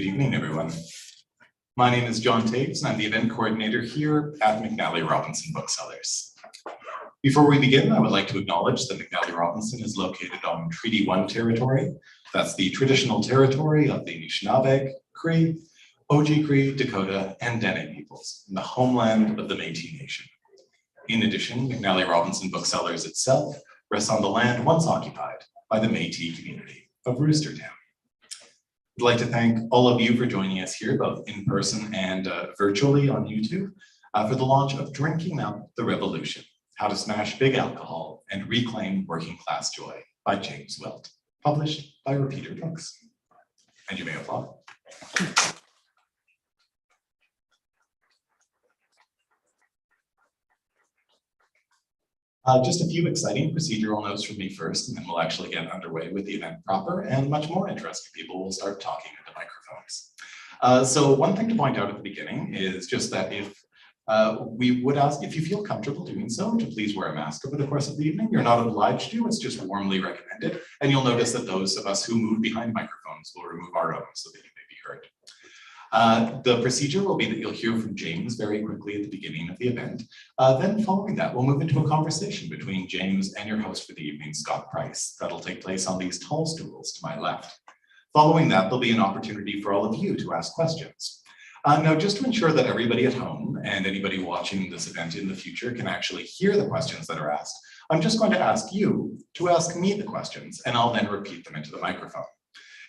Good evening, everyone. My name is John Taves, and I'm the event coordinator here at McNally Robinson Booksellers. Before we begin, I would like to acknowledge that McNally Robinson is located on Treaty 1 territory. That's the traditional territory of the Anishinaabe, Cree, Ojibwe, Dakota, and Dene peoples, and the homeland of the Métis Nation. In addition, McNally Robinson Booksellers itself rests on the land once occupied by the Métis community of Roostertown. I'd like to thank all of you for joining us here, both in person and virtually on YouTube, for the launch of Drinking Up the Revolution, How to Smash Big Alcohol and Reclaim Working Class Joy by James Wilt, published by Repeater Books. And you may applaud. Just a few exciting procedural notes from me first, and then we'll actually get underway with the event proper, and much more interesting people will start talking into microphones. So one thing to point out at the beginning is just that if we would ask if you feel comfortable doing so, to please wear a mask over the course of the evening. You're not obliged to, it's just warmly recommended. And you'll notice that those of us who move behind microphones will remove our own so that you may be heard. The procedure will be that you'll hear from James very quickly at the beginning of the event. Then following that, we'll move into a conversation between James and your host for the evening, Scott Price. That'll take place on these tall stools to my left. Following that, there'll be an opportunity for all of you to ask questions. Now, just to ensure that everybody at home and anybody watching this event in the future can actually hear the questions that are asked, I'm just going to ask you to ask me the questions, and I'll then repeat them into the microphone.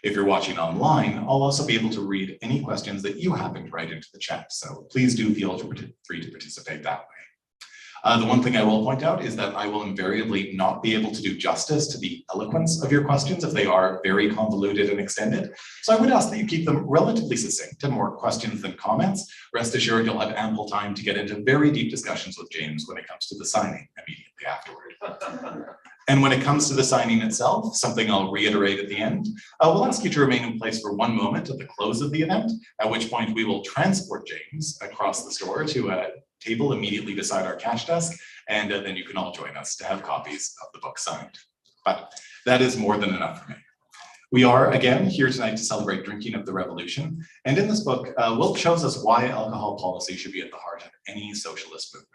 If you're watching online, I'll also be able to read any questions that you happen to write into the chat, so please do feel free to participate that way. The one thing I will point out is that I will invariably not be able to do justice to the eloquence of your questions if they are very convoluted and extended. So I would ask that you keep them relatively succinct and more questions than comments. Rest assured you'll have ample time to get into very deep discussions with James when it comes to the signing immediately afterward. And when it comes to the signing itself, something I'll reiterate at the end, we'll ask you to remain in place for one moment at the close of the event, at which point we will transport James across the store to a table immediately beside our cash desk, and then you can all join us to have copies of the book signed. But that is more than enough for me. We are, again, here tonight to celebrate Drinking Up the Revolution, and in this book, Wilt shows us why alcohol policy should be at the heart of any socialist movement.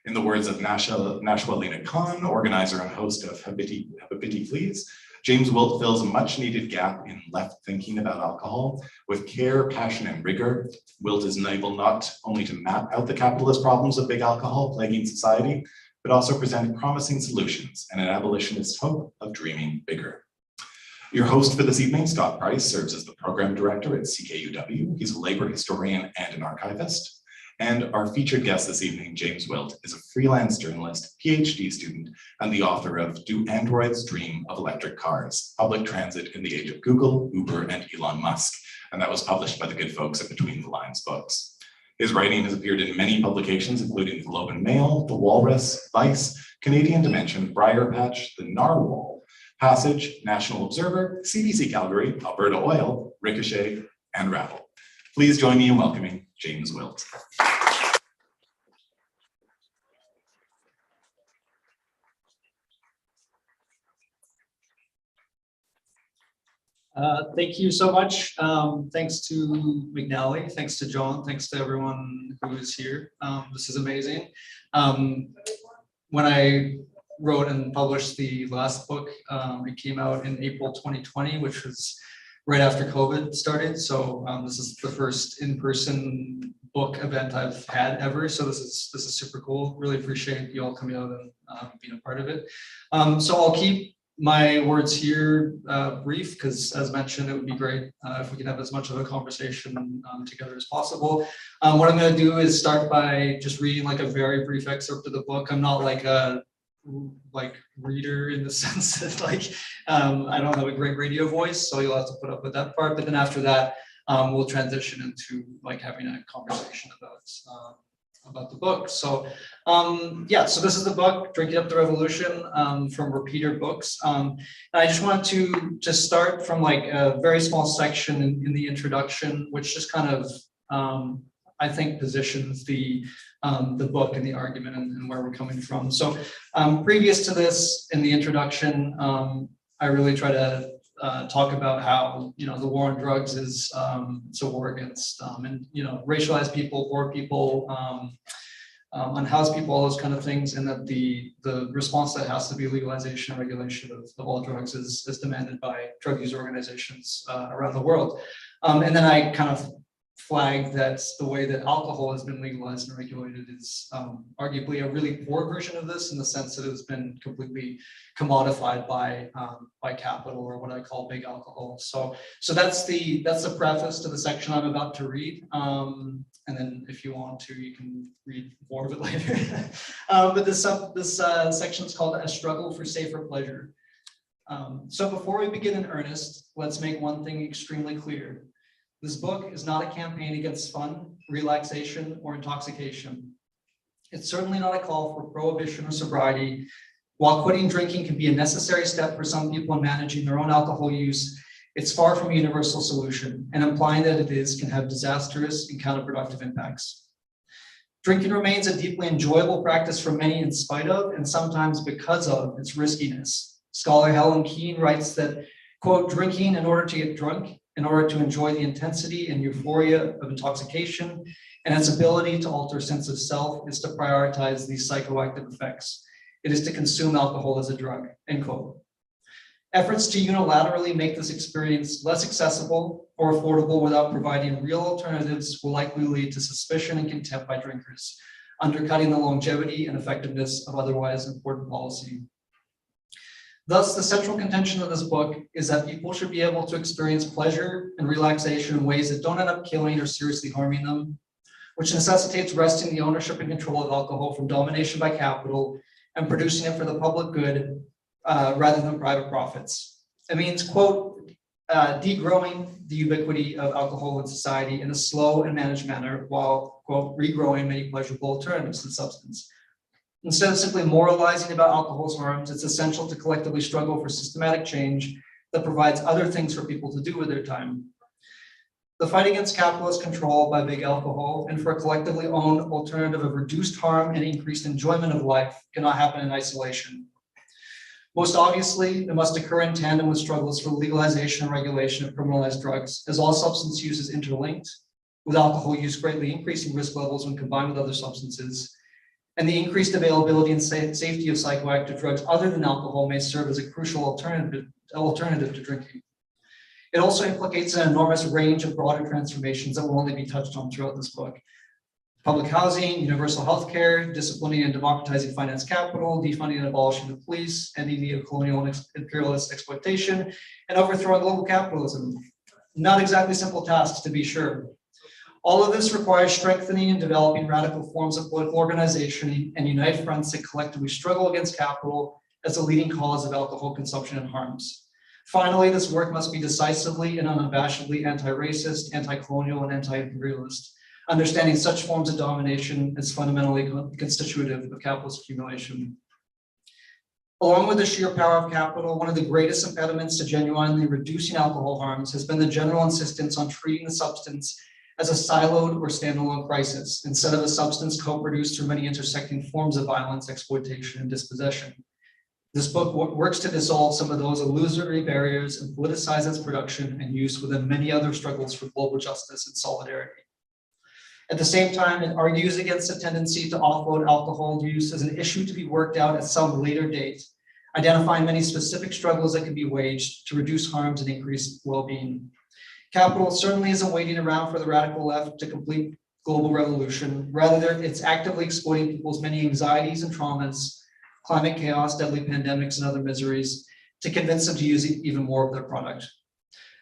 In the words of Nashwalina Khan, organizer and host of Habiti Please, James Wilt fills a much needed gap in left thinking about alcohol. With care, passion, and rigor, Wilt is able not only to map out the capitalist problems of big alcohol plaguing society, but also present promising solutions and an abolitionist hope of dreaming bigger. Your host for this evening, Scott Price, serves as the program director at CKUW. He's a labor historian and an archivist. And our featured guest this evening, James Wilt, is a freelance journalist, PhD student, and the author of Do Androids Dream of Electric Cars? Public Transit in the Age of Google, Uber, and Elon Musk. And that was published by the good folks at Between the Lines Books. His writing has appeared in many publications, including the Globe and Mail, The Walrus, Vice, Canadian Dimension, Briar Patch, The Narwhal, Passage, National Observer, CBC Calgary, Alberta Oil, Ricochet, and Rattle. Please join me in welcoming James Wilt. Thank you so much. Thanks to McNally, thanks to John, thanks to everyone who is here. This is amazing. When I wrote and published the last book, it came out in April 2020, which was right after COVID started. So this is the first in-person book event I've had ever. So this is super cool. Really appreciate you all coming out and being a part of it. So I'll keep my words here brief, because as mentioned, it would be great if we could have as much of a conversation together as possible. What I'm going to do is start by just reading like a very brief excerpt of the book. I'm not like a reader in the sense that I don't have a great radio voice, so you'll have to put up with that part. But then after that, we'll transition into like having a conversation about the book. So yeah, so this is the book, Drinking Up the Revolution, from Repeater Books. And I just wanted to just start from like a very small section in the introduction, which just kind of I think positions the book and the argument and where we're coming from. So previous to this, in the introduction, I really try to talk about how, the war on drugs is it's a war against, and, racialized people, poor people, unhoused people, all those kind of things, and that the response that has to be legalization and regulation of all drugs is demanded by drug user organizations around the world. And then I kind of flagged that the way that alcohol has been legalized and regulated is arguably a really poor version of this, in the sense that it's been completely commodified by capital, or what I call big alcohol. So that's the preface to the section I'm about to read. And then if you want to, you can read more of it later. But this section is called A Struggle for Safer Pleasure. So before we begin in earnest, let's make one thing extremely clear. This book is not a campaign against fun, relaxation, or intoxication. It's certainly not a call for prohibition or sobriety. While quitting drinking can be a necessary step for some people in managing their own alcohol use, it's far from a universal solution, and implying that it is can have disastrous and counterproductive impacts. Drinking remains a deeply enjoyable practice for many in spite of, and sometimes because of, its riskiness. Scholar Helen Keane writes that, quote, drinking in order to get drunk, in order to enjoy the intensity and euphoria of intoxication, and its ability to alter sense of self, is to prioritize these psychoactive effects. It is to consume alcohol as a drug, end quote. Efforts to unilaterally make this experience less accessible or affordable without providing real alternatives will likely lead to suspicion and contempt by drinkers, undercutting the longevity and effectiveness of otherwise important policy. Thus, the central contention of this book is that people should be able to experience pleasure and relaxation in ways that don't end up killing or seriously harming them, which necessitates wresting the ownership and control of alcohol from domination by capital and producing it for the public good rather than private profits. It means, quote, degrowing the ubiquity of alcohol in society in a slow and managed manner, while, quote, regrowing many pleasurable alternatives to the substance. Instead of simply moralizing about alcohol's harms, it's essential to collectively struggle for systematic change that provides other things for people to do with their time. The fight against capitalist control by big alcohol and for a collectively owned alternative of reduced harm and increased enjoyment of life cannot happen in isolation. Most obviously, it must occur in tandem with struggles for legalization and regulation of criminalized drugs, as all substance use is interlinked, with alcohol use greatly increasing risk levels when combined with other substances. And the increased availability and safety of psychoactive drugs other than alcohol may serve as a crucial alternative to drinking. It also implicates an enormous range of broader transformations that will only be touched on throughout this book. Public housing, universal healthcare, disciplining and democratizing finance capital, defunding and abolishing the police, ending neo-colonial and imperialist exploitation, and overthrowing global capitalism. Not exactly simple tasks, to be sure. All of this requires strengthening and developing radical forms of political organization and united fronts that collectively struggle against capital as the leading cause of alcohol consumption and harms. Finally, this work must be decisively and unabashedly anti-racist, anti-colonial, and anti-imperialist, understanding such forms of domination as fundamentally constitutive of capitalist accumulation. Along with the sheer power of capital, one of the greatest impediments to genuinely reducing alcohol harms has been the general insistence on treating the substance as a siloed or standalone crisis, instead of a substance co-produced through many intersecting forms of violence, exploitation, and dispossession. This book works to dissolve some of those illusory barriers and politicize its production and use within many other struggles for global justice and solidarity. At the same time, it argues against a tendency to offload alcohol use as an issue to be worked out at some later date, identifying many specific struggles that can be waged to reduce harms and increase well-being. Capital certainly isn't waiting around for the radical left to complete global revolution. Rather, it's actively exploiting people's many anxieties and traumas, climate chaos, deadly pandemics, and other miseries to convince them to use even more of their product.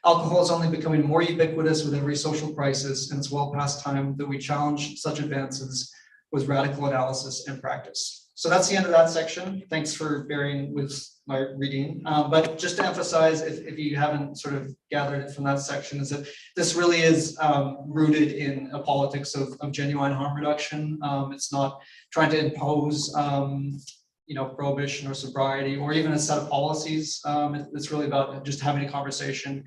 Alcohol is only becoming more ubiquitous with every social crisis, and it's well past time that we challenge such advances with radical analysis and practice. So that's the end of that section. Thanks for bearing with my reading. But just to emphasize, if you haven't sort of gathered it from that section, is that this really is rooted in a politics of genuine harm reduction. It's not trying to impose prohibition or sobriety or even a set of policies. It's really about just having a conversation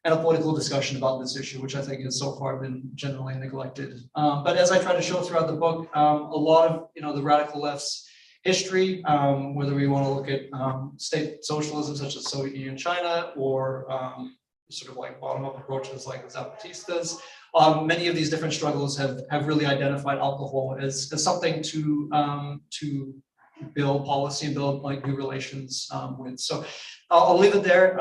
and a political discussion about this issue, which I think has so far been generally neglected. But as I try to show throughout the book, a lot of the radical left's history, whether we want to look at state socialism such as Soviet Union, China, or sort of like bottom-up approaches like the Zapatistas. Many of these different struggles have really identified alcohol as something to build policy and build like new relations with. So I'll leave it there.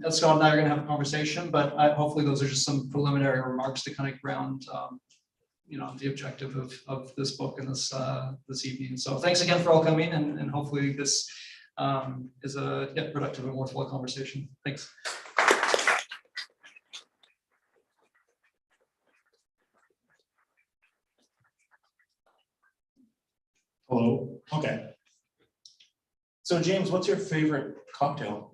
Scott and I are going to have a conversation, but hopefully those are just some preliminary remarks to kind of ground the objective of this book and this evening. So thanks again for all coming, and hopefully this is a productive and worthwhile conversation. Thanks. Hello. Okay. So James, what's your favorite cocktail?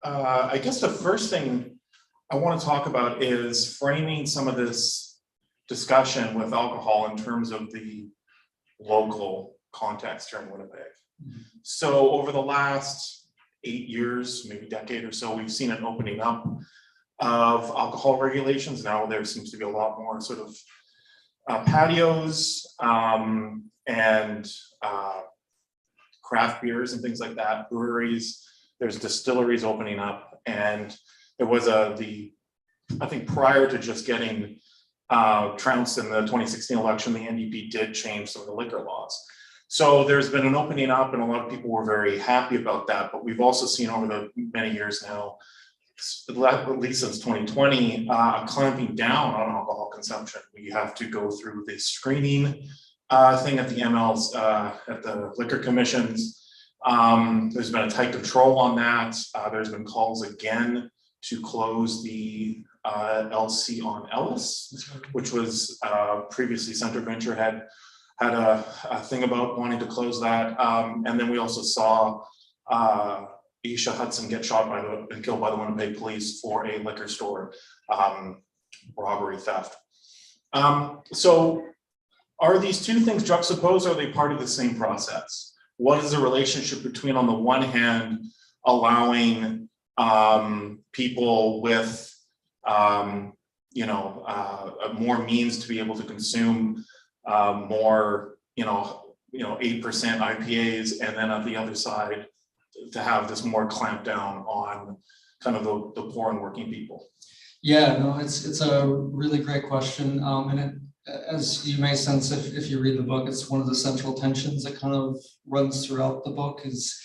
I guess the first thing I want to talk about is framing some of this discussion with alcohol in terms of the local context here in Winnipeg. So over the last 8 years, maybe decade or so, we've seen an opening up of alcohol regulations. Now there seems to be a lot more sort of patios and craft beers and things like that, breweries. There's distilleries opening up, and there was I think prior to just getting trounced in the 2016 election, the NDP did change some of the liquor laws. So there's been an opening up, and a lot of people were very happy about that. But we've also seen over the many years now, at least since 2020, clamping down on alcohol consumption. We have to go through the screening thing at the MLs, at the liquor commissions. There's been a tight control on that. There's been calls again to close the LC on Ellis, which was previously Centre Venture had a thing about wanting to close that. And then we also saw Isha Hudson get shot and killed by the Winnipeg police for a liquor store robbery theft. So are these two things juxtaposed, or are they part of the same process? What is the relationship between, on the one hand, allowing people with more means to be able to consume more 8% IPAs, and then on the other side to have this more clamp down on kind of the poor and working people? Yeah, no, it's a really great question, and as you may sense if you read the book, it's one of the central tensions that kind of runs throughout the book is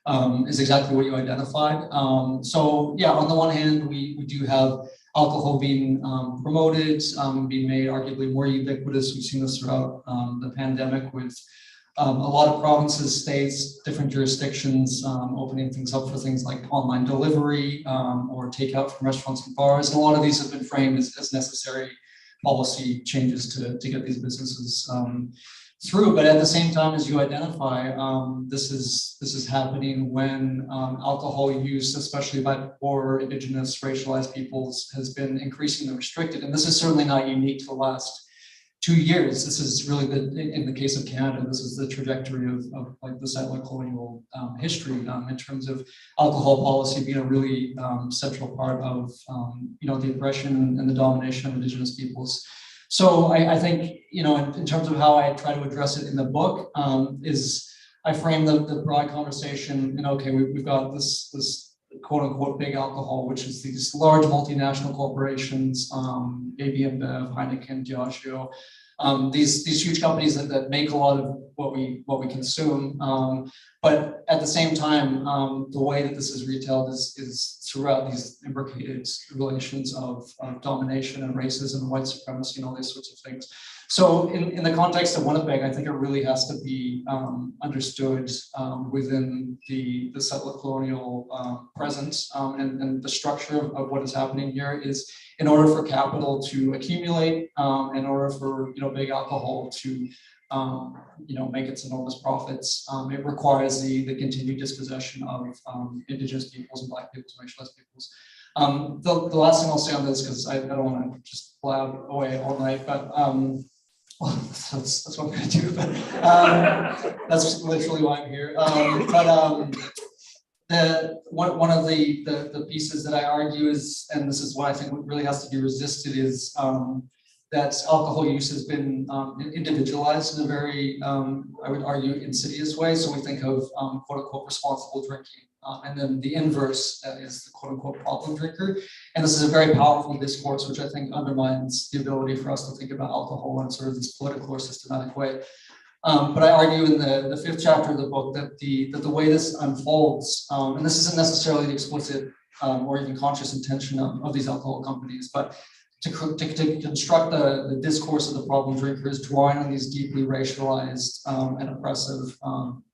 exactly what you identified. So yeah, on the one hand, we do have alcohol being promoted, being made arguably more ubiquitous. We've seen this throughout the pandemic with a lot of provinces, states, different jurisdictions opening things up for things like online delivery or takeout from restaurants and bars. And a lot of these have been framed as necessary policy changes to get these businesses through. But at the same time, as you identify, this is happening when alcohol use, especially by poor, Indigenous, racialized peoples, has been increasingly restricted. And this is certainly not unique to the last 2 years. This is really in the case of Canada, this is the trajectory of like the settler colonial history in terms of alcohol policy being a really central part of the oppression and the domination of Indigenous peoples. So I think in terms of how I try to address it in the book is I frame the broad conversation. Okay, we've got this quote unquote big alcohol, which is these large multinational corporations, AB InBev, Heineken, Diageo, these huge companies that make a lot of what we consume. But at the same time, the way that this is retailed is throughout these imbricated relations of domination and racism and white supremacy and all these sorts of things. So in the context of Winnipeg, I think it really has to be understood within the settler colonial presence and the structure of what is happening here is in order for capital to accumulate, in order for big alcohol to make its enormous profits, it requires the continued dispossession of Indigenous peoples and Black peoples and racialized peoples. The last thing I'll say on this, because I don't want to just blab away all night, but well, that's what I'm going to do. But that's literally why I'm here. One of the pieces that I argue is, and this is what I think really has to be resisted, is that alcohol use has been individualized in a very, I would argue, insidious way. So we think of quote unquote responsible drinking. And then the inverse is the quote unquote problem drinker. And this is a very powerful discourse, which I think undermines the ability for us to think about alcohol in sort of this political or systematic way. But I argue in the 5th chapter of the book that the way this unfolds, and this isn't necessarily the explicit or even conscious intention of these alcohol companies, but to construct the discourse of the problem drinker is drawing on these deeply racialized and oppressive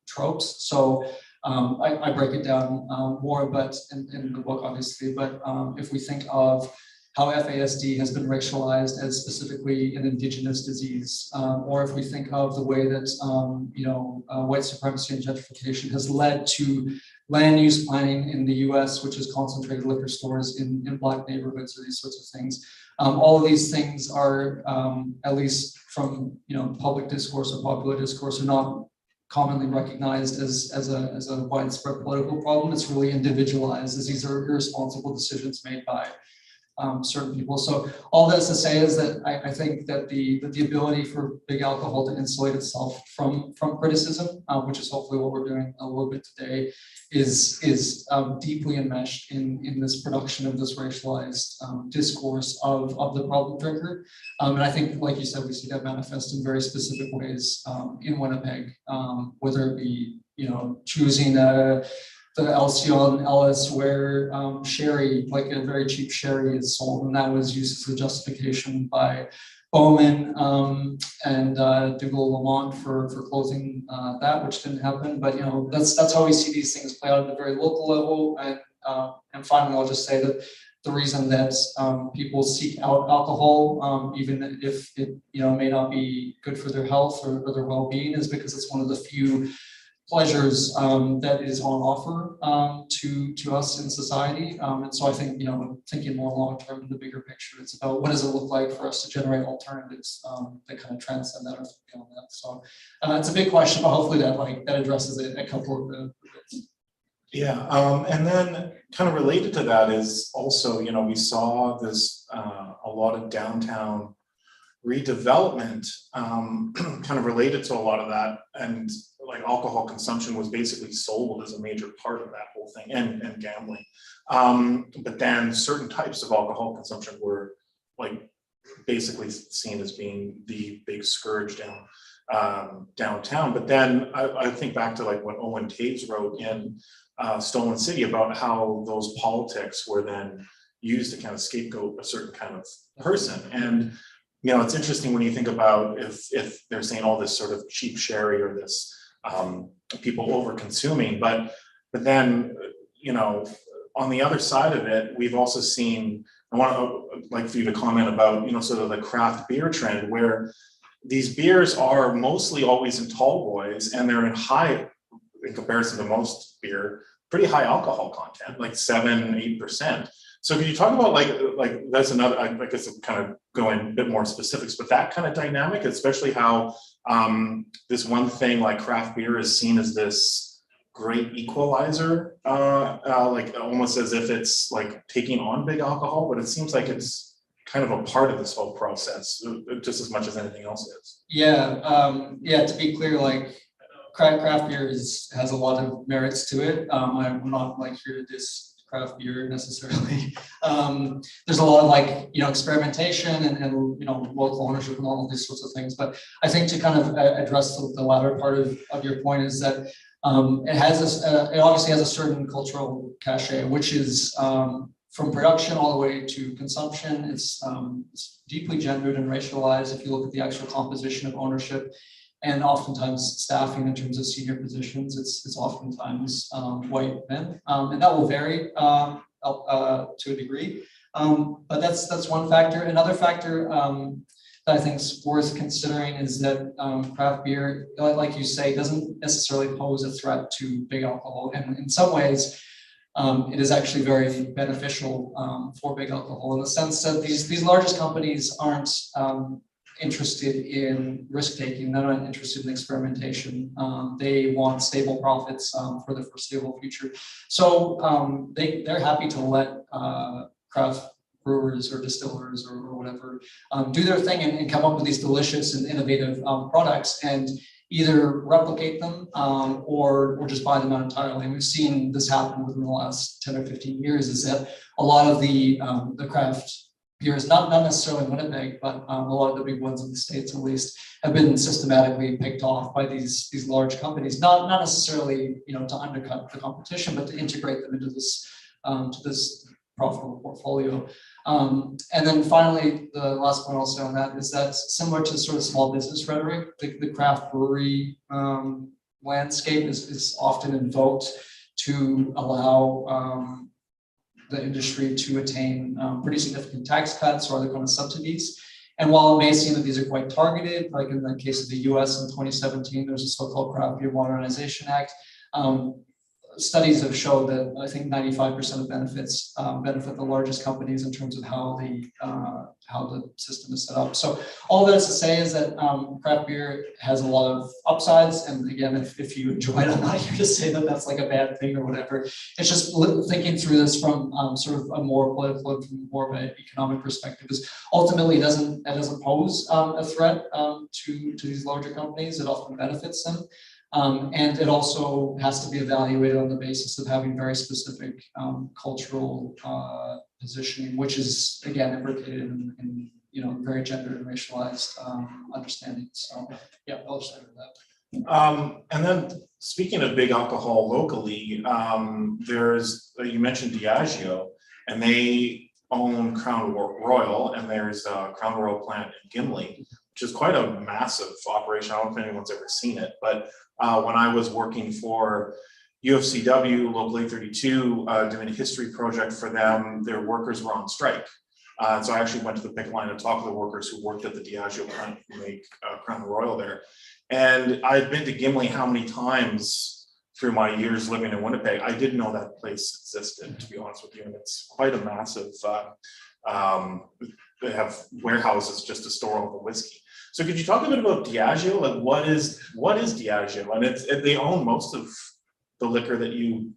tropes. So I break it down more, but in the book, obviously. But if we think of how FASD has been racialized as specifically an indigenous disease, or if we think of the way that white supremacy and gentrification has led to land use planning in the U.S., which has concentrated liquor stores in Black neighborhoods, or these sorts of things. All of these things are, at least from public discourse or popular discourse, are not commonly recognized as a widespread political problem. It's really individualized, as these are irresponsible decisions made by certain people. So all this to say is that I think that the ability for big alcohol to insulate itself from criticism, which is hopefully what we're doing a little bit today, is deeply enmeshed in this production of this racialized discourse of the problem drinker. And I think, like you said, we see that manifest in very specific ways in Winnipeg, whether it be choosing the Alcyon Ellis, where sherry, like a very cheap sherry, is sold, and that was used as a justification by Bowman and Dougal Lamont for closing that, which didn't happen. But that's how we see these things play out at a very local level. And finally, I'll just say that the reason that people seek out alcohol, even if it may not be good for their health or their well-being, is because it's one of the few pleasures that is on offer to us in society. And so I think, thinking more long-term in the bigger picture, it's about what does it look like for us to generate alternatives that kind of transcend that or beyond that. So it's a big question, but hopefully that addresses a couple of the bits. Yeah, and then kind of related to that is also, we saw this, a lot of downtown redevelopment kind of related to a lot of that, and like alcohol consumption was basically sold as a major part of that whole thing, and gambling. But then certain types of alcohol consumption were like basically seen as being the big scourge downtown. But then I think back to like what Owen Taves wrote in Stolen City about how those politics were then used to kind of scapegoat a certain kind of person. And it's interesting when you think about if they're saying all this sort of cheap sherry or this people over consuming, but then on the other side of it, we've also seen, I want to like for you to comment about sort of the craft beer trend, where these beers are mostly always in tall boys, and they're in comparison to most beer, pretty high alcohol content, like 7-8%. So can you talk about like that's another, I guess I'm kind of going a bit more specifics, but that kind of dynamic, especially how this one thing like craft beer is seen as this great equalizer, like almost as if it's like taking on big alcohol, but it seems like it's kind of a part of this whole process, just as much as anything else is. Yeah, to be clear, like craft beer has a lot of merits to it. I'm not like here to diss craft beer necessarily. There's a lot of experimentation and local ownership and all of these sorts of things. But I think to kind of address the latter part of your point is that it obviously has a certain cultural cachet, which is from production all the way to consumption. It's deeply gendered and racialized if you look at the actual composition of ownership. And oftentimes staffing in terms of senior positions, it's oftentimes white men, and that will vary to a degree. But that's one factor. Another factor that I think is worth considering is that craft beer, like you say, doesn't necessarily pose a threat to big alcohol, and in some ways, it is actually very beneficial for big alcohol in the sense that these largest companies aren't interested in risk-taking. They're not interested in experimentation. They want stable profits for the foreseeable future. So they're happy to let craft brewers or distillers or whatever do their thing and come up with these delicious and innovative products and either replicate them or just buy them out entirely. And we've seen this happen within the last 10 or 15 years, is that a lot of the craft beers, not necessarily Winnipeg, but a lot of the big ones in the States at least, have been systematically picked off by these large companies, not necessarily, you know, to undercut the competition, but to integrate them into this profitable portfolio. And then finally, the last point I'll say on that is that similar to sort of small business rhetoric, the craft brewery landscape is often invoked to allow the industry to attain pretty significant tax cuts or other kind of subsidies. And while it may seem that these are quite targeted, like in the case of the US in 2017, there's a so-called Craft Beer Modernization Act. Studies have showed that I think 95% of benefits benefit the largest companies in terms of how the system is set up. So all that is to say is that craft beer has a lot of upsides. And again, if you enjoy it, I'm not here to say that that's like a bad thing or whatever. It's just thinking through this from sort of a more political, from more of an economic perspective, is ultimately it doesn't pose a threat to these larger companies. It often benefits them. And it also has to be evaluated on the basis of having very specific cultural positioning, which is again implicated in you know, very gendered and racialized understanding. So yeah, I'll just end with that. And then speaking of big alcohol locally, there's, you mentioned Diageo, and they own Crown Royal, and there's a Crown Royal plant in Gimli, which is quite a massive operation. I don't know if anyone's ever seen it, but when I was working for UFCW, Local 832, doing a history project for them, their workers were on strike. So I actually went to the picket line and talked to the workers who worked at the Diageo plant who make Crown Royal there. And I've been to Gimli how many times through my years living in Winnipeg. I didn't know that place existed, to be honest with you. And it's quite a massive, they have warehouses just to store all the whiskey. So could you talk a bit about Diageo? Like what is Diageo? And they own most of the liquor that you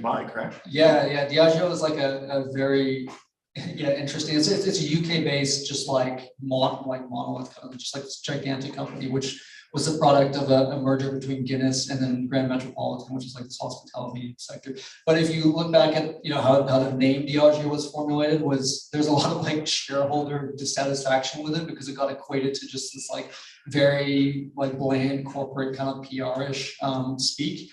buy, correct? Yeah. Diageo is like a very interesting. It's a UK based, just like monolith, kind of just like this gigantic company, which was the product of a merger between Guinness and then Grand Metropolitan, which is like this hospitality sector. But if you look back at, you know, how the name Diageo was formulated, there's a lot of like shareholder dissatisfaction with it because it got equated to just this like very like bland corporate kind of PR-ish speak.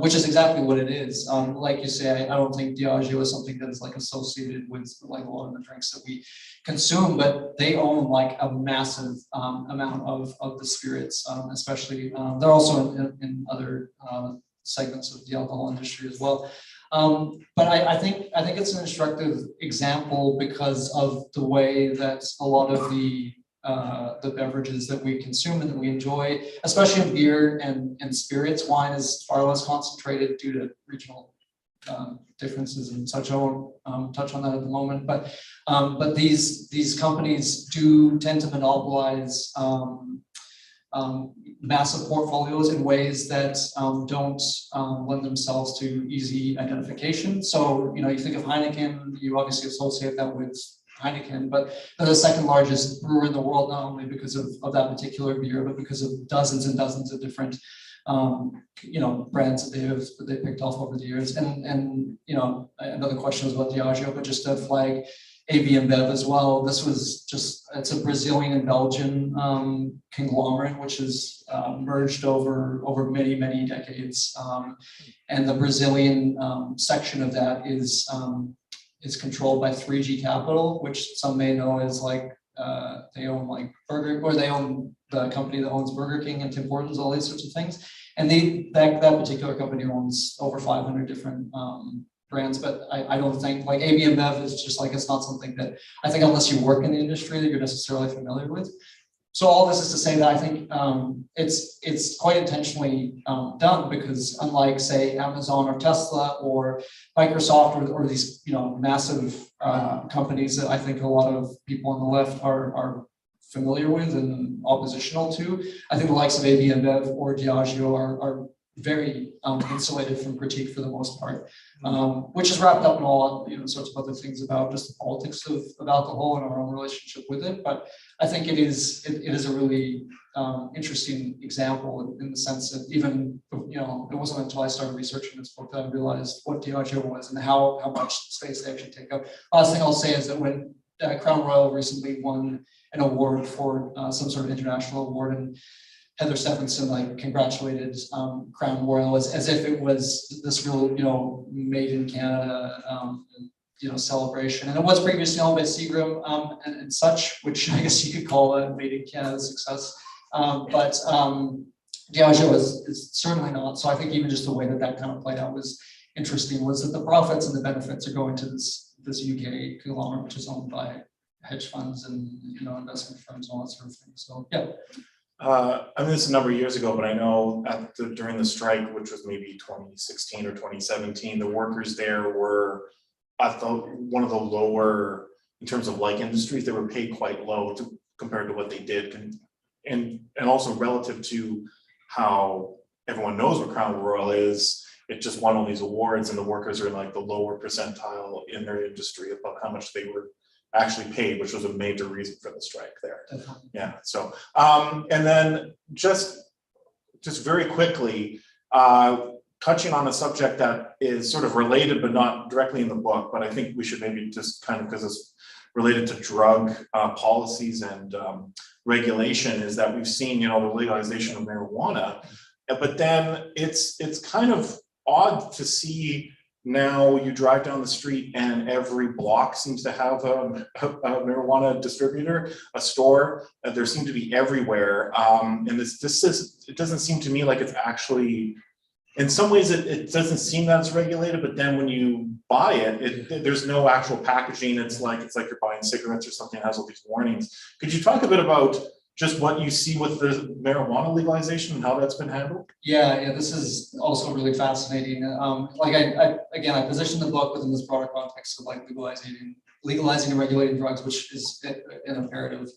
Which is exactly what it is. Like you say, I don't think Diageo is something that is like associated with like a lot of the drinks that we consume, but they own like a massive amount of the spirits, especially they're also in other segments of the alcohol industry as well. But I think it's an instructive example because of the way that a lot of the beverages that we consume and that we enjoy, especially in beer and spirits. Wine is far less concentrated due to regional differences and such. I won't touch on that at the moment, but these companies do tend to monopolize massive portfolios in ways that don't lend themselves to easy identification. So, you know, you think of Heineken, you obviously associate that with Heineken, but they're the second largest brewer in the world, not only because of that particular beer, but because of dozens and dozens of different, you know, brands that they picked off over the years. And you know, another question was about Diageo, but just to flag AB InBev as well. This was it's a Brazilian and Belgian conglomerate, which is merged over many, many decades. And the Brazilian section of that is controlled by 3G Capital, which some may know as like they own like they own the company that owns Burger King and Tim Hortons, all these sorts of things. And that particular company owns over 500 different brands. But I don't think like AB InBev is just like, it's not something that I think unless you work in the industry that you're necessarily familiar with. So all this is to say that I think it's quite intentionally done, because unlike say Amazon or Tesla or Microsoft or these, you know, massive companies that I think a lot of people on the left are familiar with and oppositional to, I think the likes of AB InBev or Diageo are very insulated from critique for the most part, which is wrapped up in all sorts of other things about just the politics of alcohol and our own relationship with it. But I think it is a really interesting example in the sense that even it wasn't until I started researching this book that I realized what Diageo was and how much space they actually take up. Last thing I'll say is that when Crown Royal recently won an award for some sort of international award, and Heather Stephenson congratulated Crown Royal as if it was this real made in Canada celebration, and it was previously owned by Seagram and such, which I guess you could call a made in Canada success, but Diageo is certainly not. So I think even just the way that kind of played out was interesting. Was that the profits and the benefits are going to this UK conglomerate, which is owned by hedge funds and investment firms and all that sort of thing. So yeah. I mean, this is a number of years ago, but I know during the strike, which was maybe 2016 or 2017, the workers there were at one of the lower, in terms of industries, they were paid quite low compared to what they did, and also relative to how everyone knows what Crown Royal is. It just won all these awards, and the workers are in the lower percentile in their industry about how much they were actually paid, which was a major reason for the strike there. Yeah. So, and then just very quickly, touching on a subject that is sort of related but not directly in the book, but I think we should maybe just kind of, because it's related to drug policies and regulation, is that we've seen the legalization of marijuana, but then it's kind of odd to see. Now you drive down the street and every block seems to have a marijuana distributor, a store. There seem to be everywhere. And it doesn't seem to me like it's actually, in some ways it doesn't seem that it's regulated, but then when you buy it, there's no actual packaging. It's like you're buying cigarettes or something that has all these warnings. Could you talk a bit about just what you see with the marijuana legalization and how that's been handled? Yeah, this is also really fascinating. I position the book within this broader context of legalizing and regulating drugs, which is an imperative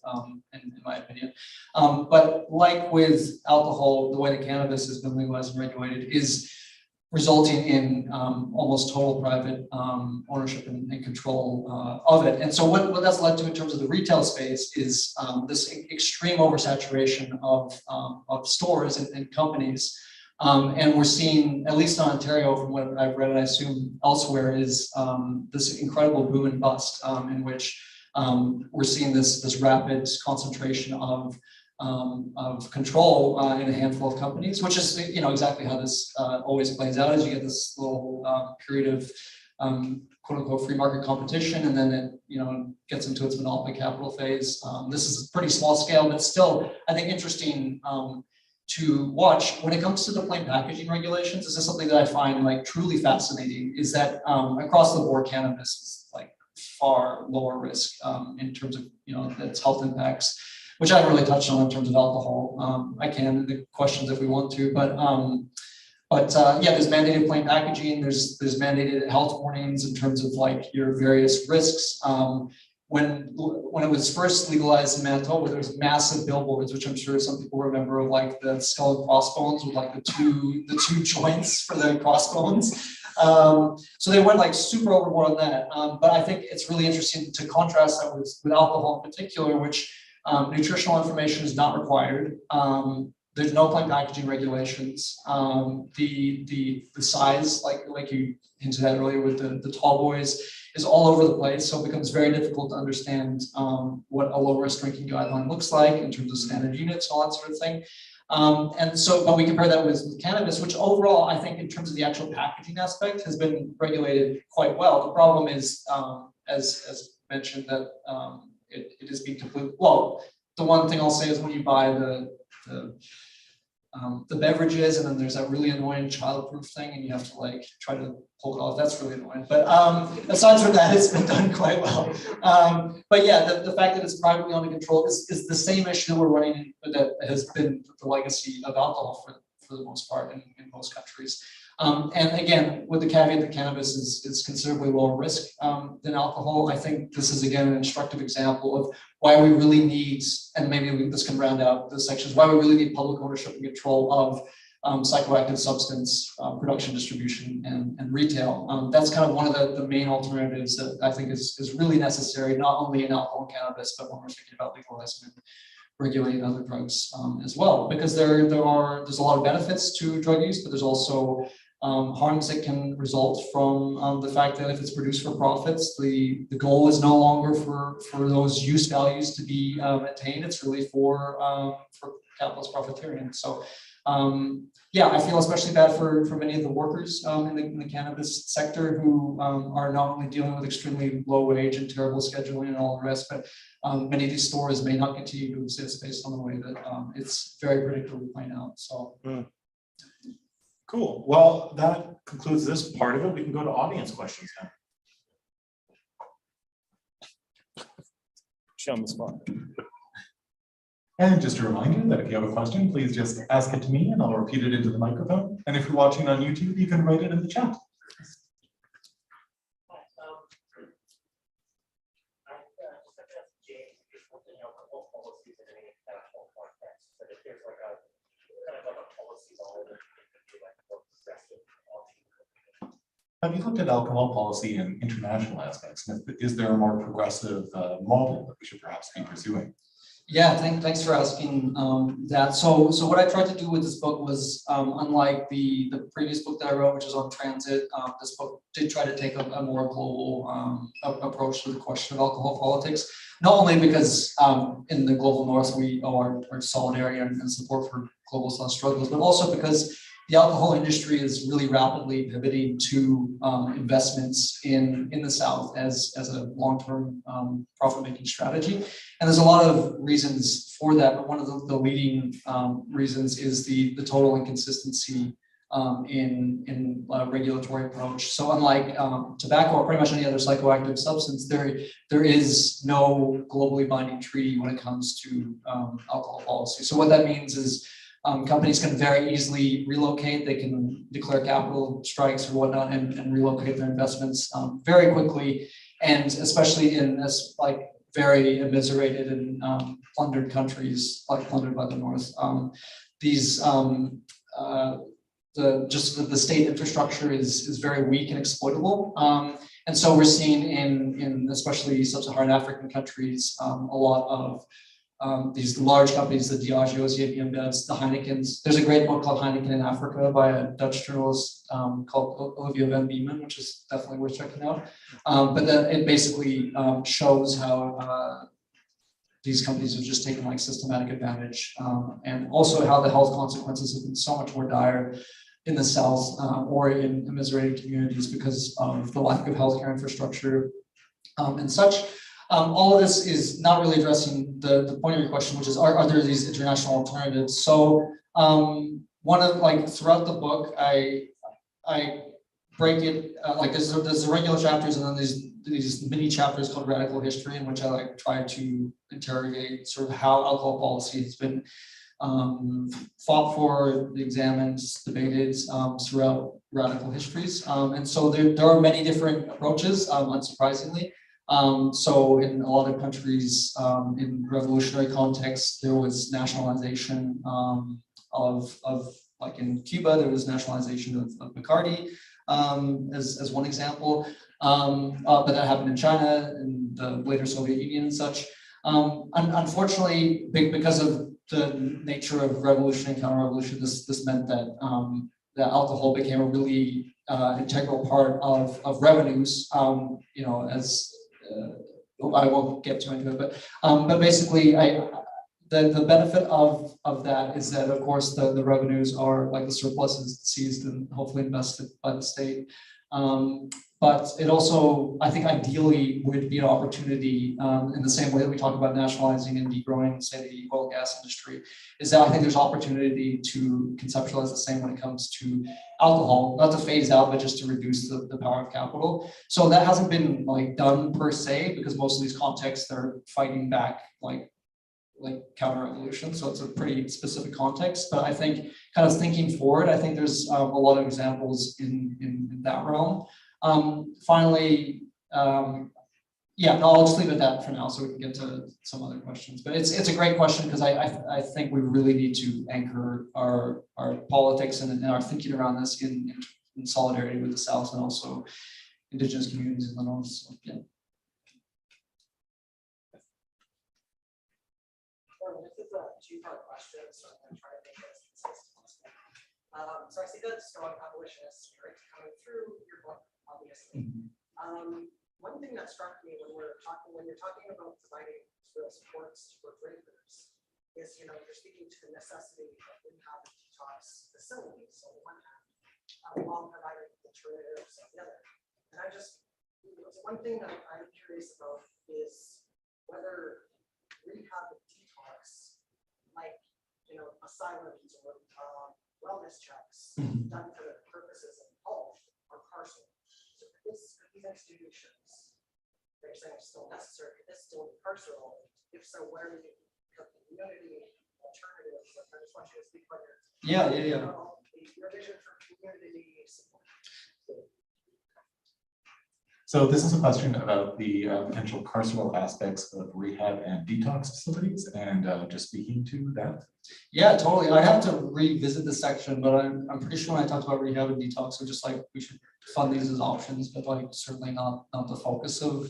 in my opinion. But like with alcohol, the way that cannabis has been legalized and regulated is resulting in almost total private ownership and control of it. And so what that's led to in terms of the retail space is this extreme oversaturation of stores and companies. And we're seeing, at least in Ontario, from what I've read and I assume elsewhere, is this incredible boom and bust in which we're seeing this rapid concentration of control in a handful of companies, which is exactly how this always plays out. As you get this little period of quote unquote free market competition, and then it gets into its monopoly capital phase. This is a pretty small scale, but still I think interesting to watch. When it comes to the plain packaging regulations, this is something that I find truly fascinating, is that across the board cannabis is far lower risk in terms of its health impacts, which I haven't really touched on in terms of alcohol. I can in the questions if we want to, but yeah, there's mandated plain packaging. There's mandated health warnings in terms of your various risks. When it was first legalized in Manitoba, there was massive billboards, which I'm sure some people remember, of the skull and crossbones with the two joints for the crossbones. So they went super overboard on that. But I think it's really interesting to contrast that with alcohol in particular, which nutritional information is not required. There's no plain packaging regulations. The size, like you hinted at earlier with the tall boys, is all over the place. So it becomes very difficult to understand what a low risk drinking guideline looks like in terms of standard units, all that sort of thing. But we compare that with cannabis, which overall, I think in terms of the actual packaging aspect has been regulated quite well. The problem is, as mentioned, that it is being completely, well, the one thing I'll say is when you buy the beverages, and then there's that really annoying childproof thing, and you have to try to pull it off. That's really annoying. But aside from that, it's been done quite well. But yeah, the fact that it's privately owned and controlled is the same issue that we're running that has been the legacy of alcohol for the most part in most countries. And again, with the caveat that cannabis is considerably lower risk than alcohol, I think this is again an instructive example of why we really need, and maybe this can round out the sections, why we really need public ownership and control of psychoactive substance production, distribution, and retail. That's kind of one of the main alternatives that I think is really necessary, not only in alcohol and cannabis, but when we're thinking about legalizing and regulating other drugs as well, because there's a lot of benefits to drug use, but there's also harms that can result from the fact that if it's produced for profits, the goal is no longer for those use values to be attained. It's really for capitalist profiteering. So yeah, I feel especially bad for many of the workers in the cannabis sector who are not only dealing with extremely low wage and terrible scheduling and all the rest, but many of these stores may not continue to exist based on the way that it's very predictably playing out. So. Cool. Well, that concludes this part of it. We can go to audience questions now. Show on the spot. And just a reminder that if you have a question, please just ask it to me and I'll repeat it into the microphone. And if you're watching on YouTube, you can write it in the chat. Have you looked at alcohol policy in international aspects? And is there a more progressive model that we should perhaps be pursuing? Yeah, thanks for asking that. So what I tried to do with this book was, unlike the previous book that I wrote, which is on transit, this book did try to take a more global approach to the question of alcohol politics. Not only because in the global north we owe our solidarity and support for global south struggles, but also because the alcohol industry is really rapidly pivoting to investments in the South as a long-term profit-making strategy. And there's a lot of reasons for that, but one of the leading reasons is the total inconsistency in regulatory approach. So unlike tobacco or pretty much any other psychoactive substance, there is no globally binding treaty when it comes to alcohol policy. So what that means is companies can very easily relocate. They can declare capital strikes or whatnot and relocate their investments very quickly, and especially in very immiserated and plundered countries, like plundered by the North. The state infrastructure is very weak and exploitable. And so we're seeing in especially sub-Saharan African countries a lot of these large companies, the Diageos, the InBevs, the Heinekens. There's a great book called Heineken in Africa by a Dutch journalist called Olivia van Beeman, which is definitely worth checking out. But then it basically shows how these companies have just taken systematic advantage, and also how the health consequences have been so much more dire in the South or in immiserated communities because of the lack of healthcare infrastructure and such. All of this is not really addressing the point of your question, which is, are there these international alternatives? So one of throughout the book, I break it there's the regular chapters and then these mini chapters called Radical History, in which I try to interrogate sort of how alcohol policy has been fought for, examined, debated throughout radical histories. And so there are many different approaches, unsurprisingly. So in a lot of countries, in revolutionary contexts, there was nationalization of like in Cuba, there was nationalization of Bacardi as one example. But that happened in China, in the later Soviet Union and such. Unfortunately, because of the nature of revolution and counter-revolution, this meant that that alcohol became a really integral part of revenues. As I won't get too into it, but basically, the benefit of that is that, of course, the revenues are like the surplus is seized and hopefully invested by the state. But it also, I think, ideally would be an opportunity in the same way that we talk about nationalizing and degrowing, say, the oil and gas industry, is that I think there's opportunity to conceptualize the same when it comes to alcohol, not to phase out, but just to reduce the power of capital. So that hasn't been done per se, because most of these contexts are fighting back like counter-revolution. So it's a pretty specific context. But I think kind of thinking forward, I think there's a lot of examples in that realm. Finally, Yeah, no, I'll just leave it at that for now, so we can get to some other questions. But it's a great question because I think we really need to anchor our politics and our thinking around this in solidarity with the South and also Indigenous communities in the North. So, yeah. This is a two-part question, so I'm going to try to make it as concise as possible. So I see the strong abolitionist spirit coming through your book, obviously. One thing that struck me when you're talking about providing real supports for drinkers is, you're speaking to the necessity of rehab and detox facilities on the one hand, while providing alternatives on the other. And one thing that I'm curious about is whether rehab and detox, like asylums or wellness checks done for the purposes of health or carceral. So for these institutions, they're saying it's still necessary. It's still carceral. If so, where do you have community alternatives? I just want you to speak about your your vision for community support. So this is a question about the potential carceral aspects of rehab and detox facilities, and just speaking to that. Yeah, totally. I have to revisit this section, but I'm pretty sure when I talked about rehab and detox, so just like we should fund these as options, but like certainly not the focus of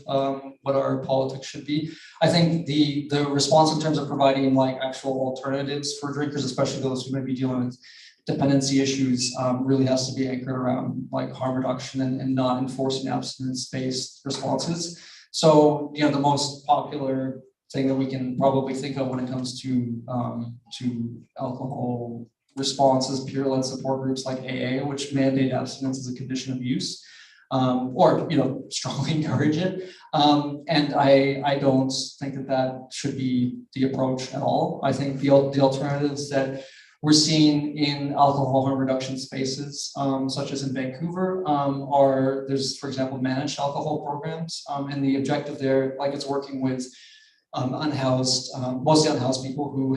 what our politics should be. I think the response in terms of providing like actual alternatives for drinkers, especially those who may be dealing with dependency issues, really has to be anchored around like harm reduction and not enforcing abstinence-based responses. So, the most popular thing that we can probably think of when it comes to alcohol responses, peer-led support groups like AA, which mandate abstinence as a condition of use, or strongly encourage it. And I don't think that should be the approach at all. I think the alternatives that we're seeing in alcohol harm reduction spaces, such as in Vancouver, there's, for example, managed alcohol programs, and the objective there, like it's working with mostly unhoused people who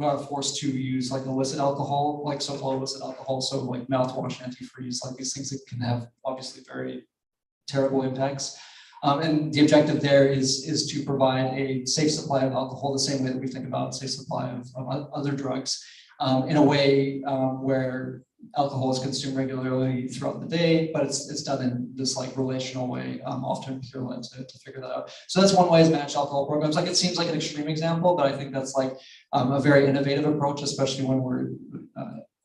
are forced to use like illicit alcohol, like so-called illicit alcohol, so like mouthwash, antifreeze, like these things that can have obviously very terrible impacts. And the objective there is to provide a safe supply of alcohol, the same way that we think about safe supply of other drugs, in a way where alcohol is consumed regularly throughout the day, but it's done in this like relational way, often peer-led to figure that out. So that's one way is managed alcohol programs. Like it seems like an extreme example, but I think that's like a very innovative approach, especially when we're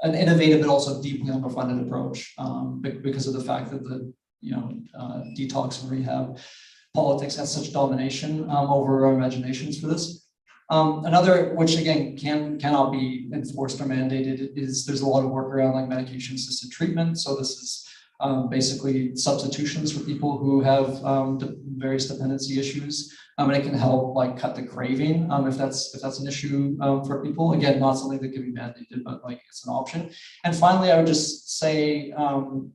an innovative but also deeply underfunded approach, because of the fact that the detox and rehab politics has such domination over our imaginations for this. Another, which again cannot be enforced or mandated, is there's a lot of work around like medication assisted treatment. So this is basically substitutions for people who have various dependency issues, and it can help like cut the craving if that's an issue for people. Again, not something that can be mandated, but like it's an option. And finally, I would just say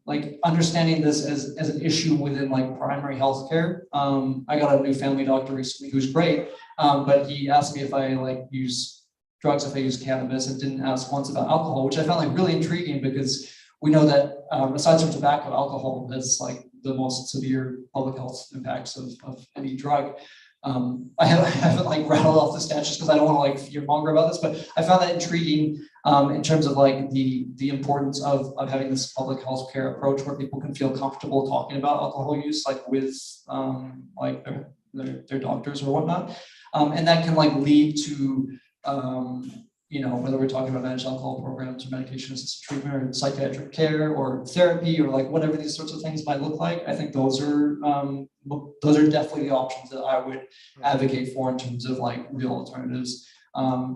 like understanding this as an issue within like primary healthcare. I got a new family doctor recently who's great, but he asked me if I like use drugs, if I use cannabis, and didn't ask once about alcohol, which I found like really intriguing because we know that aside from tobacco, alcohol has like the most severe public health impacts of any drug. I haven't like rattled off the stats just because I don't want to like fearmonger about this, but I found that intriguing in terms of like the importance of having this public health care approach where people can feel comfortable talking about alcohol use, like with like their doctors or whatnot, and that can like lead to whether we're talking about managed alcohol programs or medication assisted treatment or psychiatric care or therapy or like whatever these sorts of things might look like. I think those are definitely the options that I would advocate for in terms of like real alternatives.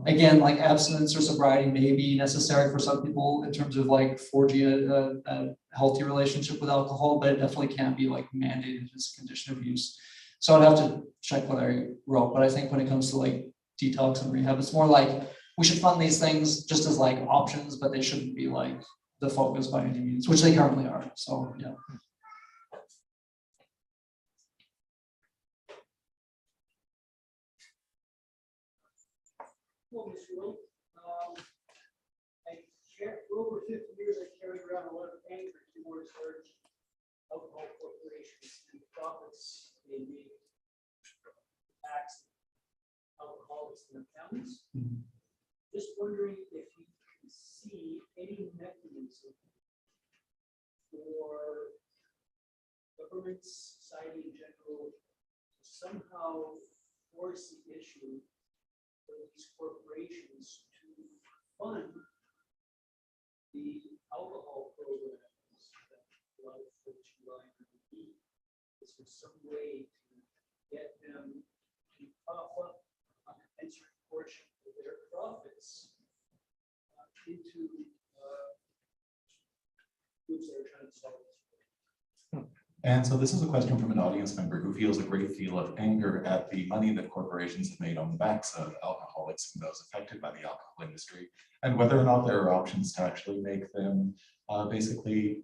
Again, like abstinence or sobriety may be necessary for some people in terms of like forging a healthy relationship with alcohol, but it definitely can't be like mandated as a condition of use. So I'd have to check what I wrote, but I think when it comes to like detox and rehab, it's more like we should fund these things just as like options, but they shouldn't be like the focus by any means, which they currently are. So yeah. Well, Mr. Wilt, for over 50 years, I carried around a lot of anger towards large alcohol corporations and the profits and accountants. Mhm. Just wondering if you can see any mechanism for government, society in general, to somehow force the issue for these corporations to fund the alcohol programs that a lot of folks rely on. Is there some way to get them to cough up a commensurate portion of their profits into groups that are trying to solve this problem? And so this is a question from an audience member who feels a great deal of anger at the money that corporations have made on the backs of alcoholics and those affected by the alcohol industry, and whether or not there are options to actually make them basically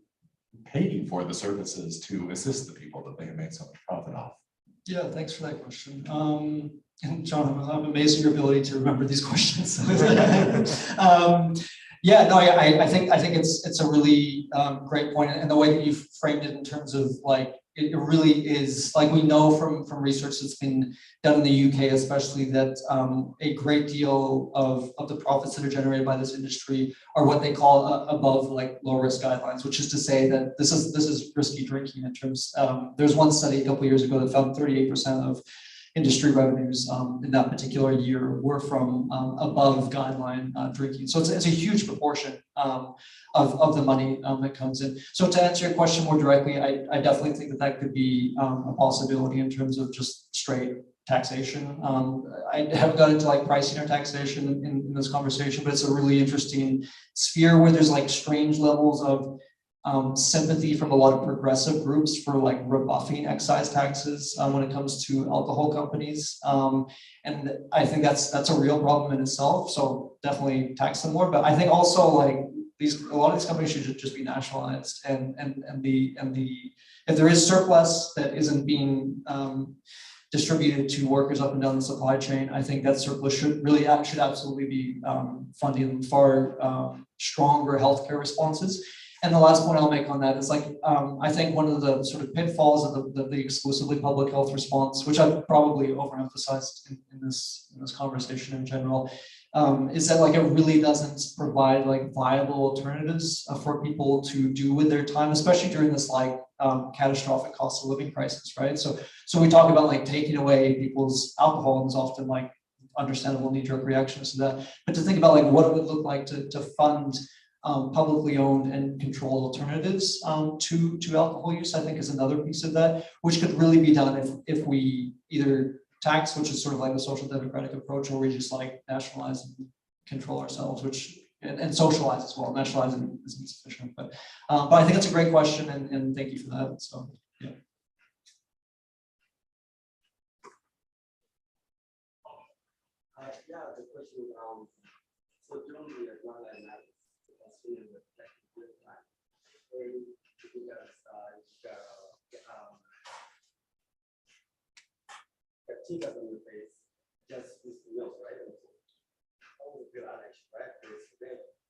pay for the services to assist the people that they have made so much profit off. Yeah, thanks for that question. And John, I'm amazed at your ability to remember these questions. Yeah, no, I think it's a really great point, and the way that you've framed it in terms of like it really is like we know from research that's been done in the UK, especially that a great deal of the profits that are generated by this industry are what they call above like low risk guidelines, which is to say that this is risky drinking in terms. There's one study a couple of years ago that found 38% of industry revenues in that particular year were from above guideline drinking. So it's a huge proportion of the money that comes in. So to answer your question more directly, I definitely think that could be a possibility in terms of just straight taxation. I haven't got into like pricing or taxation in this conversation, but it's a really interesting sphere where there's like strange levels of sympathy from a lot of progressive groups for like rebuffing excise taxes when it comes to alcohol companies. And I think that's a real problem in itself. So definitely tax them more. But I think also like a lot of these companies should just be nationalized and if there is surplus that isn't being distributed to workers up and down the supply chain, I think that surplus should absolutely be funding far stronger healthcare responses. And the last point I'll make on that is like, I think one of the sort of pitfalls of the exclusively public health response, which I've probably overemphasized in this conversation in general, is that like it really doesn't provide like viable alternatives for people to do with their time, especially during this like catastrophic cost of living crisis, right? So we talk about like taking away people's alcohol, and there's often like understandable knee-jerk reactions to that, but to think about like what it would look like to fund publicly owned and controlled alternatives to alcohol use, I think is another piece of that, which could really be done if we either tax, which is sort of like the social democratic approach, or we just like nationalize and control ourselves, which and socialize as well. Nationalizing isn't sufficient, but I think it's a great question, and thank you for that. So yeah. Yeah, the question so during the analysis, in the technical time, when you guys cheetahs on the face, just with milk, right? All the good allergy, right?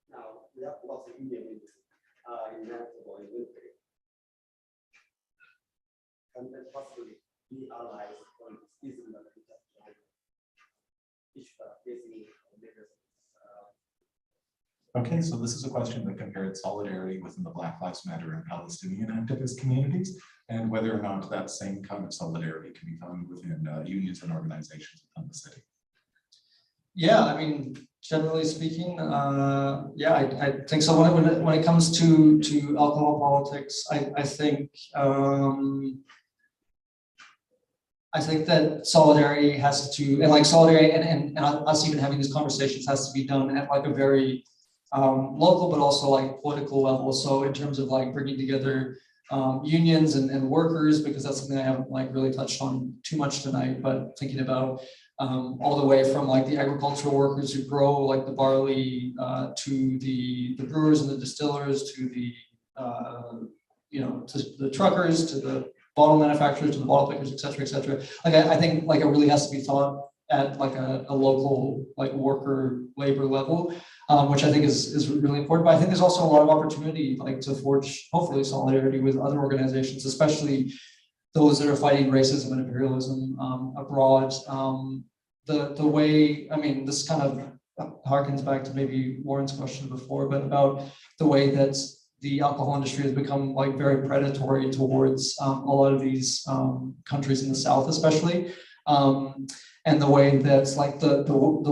Now we have lots of Indian inevitable in winter. Can that possibly be allies on this season that we have facing Okay, so this is a question that compared solidarity within the Black Lives Matter and Palestinian activist communities, and whether or not that same kind of solidarity can be found within unions and organizations within the city. Yeah, I mean, generally speaking, yeah, I think so. When it comes to alcohol politics, I think that solidarity has to, and like solidarity and us even having these conversations has to be done at like a very local, but also like political level. So in terms of like bringing together unions and workers, because that's something I haven't like really touched on too much tonight, but thinking about all the way from like the agricultural workers who grow like the barley to the brewers and the distillers to the to the truckers to the bottle manufacturers to the bottle pickers, et cetera, et cetera. Like I think like it really has to be thought at like a local like worker labor level, which I think is really important. But I think there's also a lot of opportunity like to forge hopefully solidarity with other organizations, especially those that are fighting racism and imperialism abroad. the way, I mean, this kind of harkens back to maybe Warren's question before, but about the way that the alcohol industry has become like very predatory towards a lot of these countries in the South, especially. And the way that's like the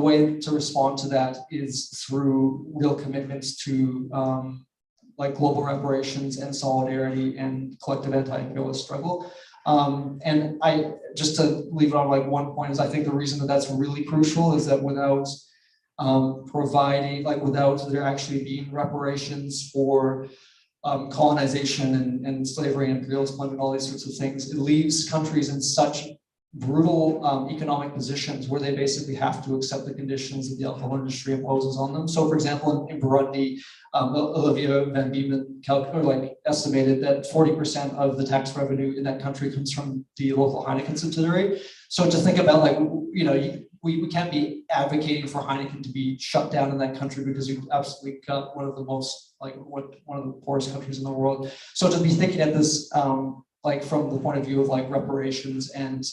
way to respond to that is through real commitments to like global reparations and solidarity and collective anti-imperialist struggle. And I just to leave it on like one point is I think the reason that that's really crucial is that without providing, like without there actually being reparations for colonization and slavery and imperial employment, all these sorts of things, it leaves countries in such brutal economic positions where they basically have to accept the conditions that the alcohol industry imposes on them. So for example, in Burundi, Olivia Van Beeman estimated that 40% of the tax revenue in that country comes from the local Heineken subsidiary. So to think about like, you know, we can't be advocating for Heineken to be shut down in that country because you've absolutely got one of the most, like one of the poorest countries in the world. So to be thinking at this, like from the point of view of like reparations and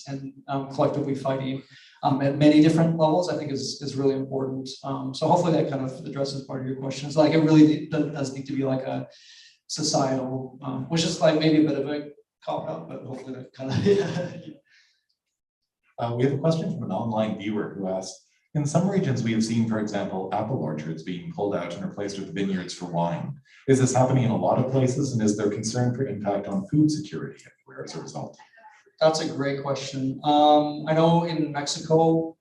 collectively fighting at many different levels, I think is really important. So hopefully that kind of addresses part of your question. It's like it really does need to be like a societal, which is like maybe a bit of a cop out, but hopefully that kind of. We have a question from an online viewer who asked, in some regions we have seen, for example, apple orchards being pulled out and replaced with vineyards for wine. Is this happening in a lot of places, and is there concern for impact on food security everywhere as a result? That's a great question. I know in Mexico,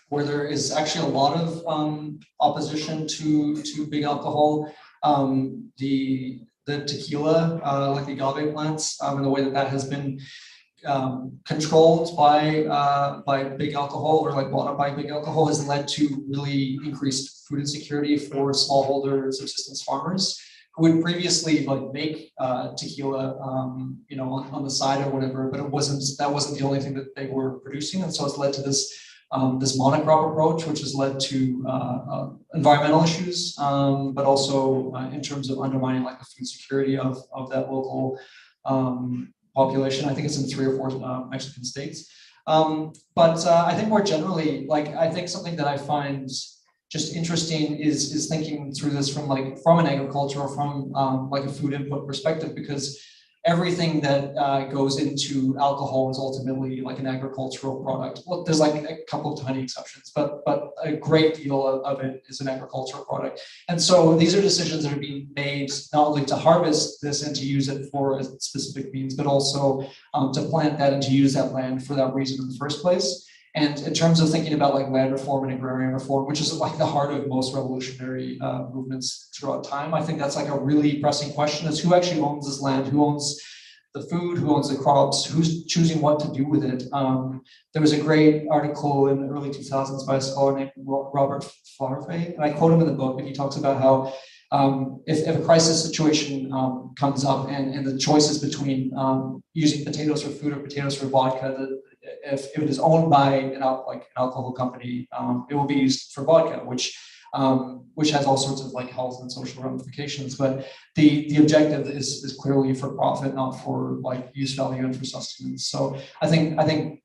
where there is actually a lot of opposition to big alcohol, the tequila, like the agave plants, and the way that has been controlled by big alcohol or like bought up by big alcohol has led to really increased food insecurity for smallholder subsistence farmers who would previously like make tequila, you know, on the side or whatever, but that wasn't the only thing that they were producing, and so it's led to this this monocrop approach, which has led to environmental issues, but also in terms of undermining like the food security of that local population. I think it's in 3 or 4 Mexican states. But I think more generally, like I think something that I find just interesting is thinking through this from an agriculture or from like a food input perspective, because everything that goes into alcohol is ultimately like an agricultural product. Well, there's like a couple of tiny exceptions, but a great deal of it is an agricultural product. And so these are decisions that are being made not only to harvest this and to use it for a specific means, but also to plant that and to use that land for that reason in the first place. And in terms of thinking about like land reform and agrarian reform, which is like the heart of most revolutionary movements throughout time, I think that's like a really pressing question: is who actually owns this land, who owns the food, who owns the crops, who's choosing what to do with it. There was a great article in the early 2000s by a scholar named Robert Farfay, and I quote him in the book, and he talks about how if a crisis situation comes up and the choices between using potatoes for food or potatoes for vodka, if it is owned by an alcohol company, it will be used for vodka, which has all sorts of like health and social ramifications. But the objective is clearly for profit, not for like use value and for sustenance. So I think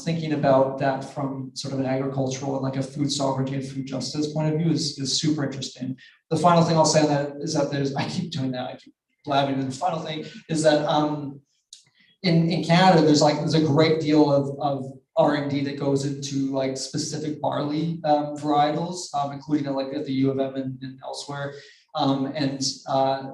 thinking about that from sort of an agricultural and like a food sovereignty and food justice point of view is super interesting. The final thing I'll say on that is that I keep doing that, I keep blabbing. And the final thing is that in Canada, there's a great deal of R&D that goes into like specific barley varietals, including at the U of M and elsewhere,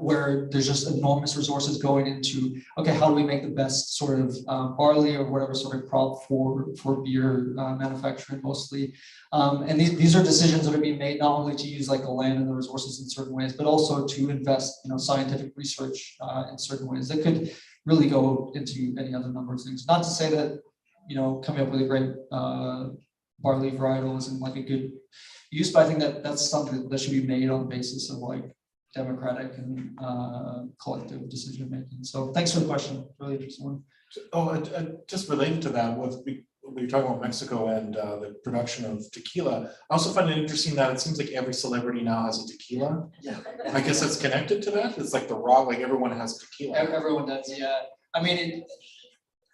where there's just enormous resources going into, okay, how do we make the best sort of barley or whatever sort of crop for beer manufacturing mostly. And these are decisions that are being made not only to use like the land and the resources in certain ways, but also to invest, scientific research in certain ways that could really go into any other number of things. Not to say that, coming up with a great barley varietal isn't like a good use, but I think that that's something that should be made on the basis of like democratic and collective decision making. So thanks for the question, really interesting one. Oh, just related to that, we were talking about Mexico and the production of tequila. I also find it interesting that it seems like every celebrity now has a tequila. Yeah. I guess that's connected to that. It's like the raw, like everyone has tequila. Everyone does, yeah. I mean,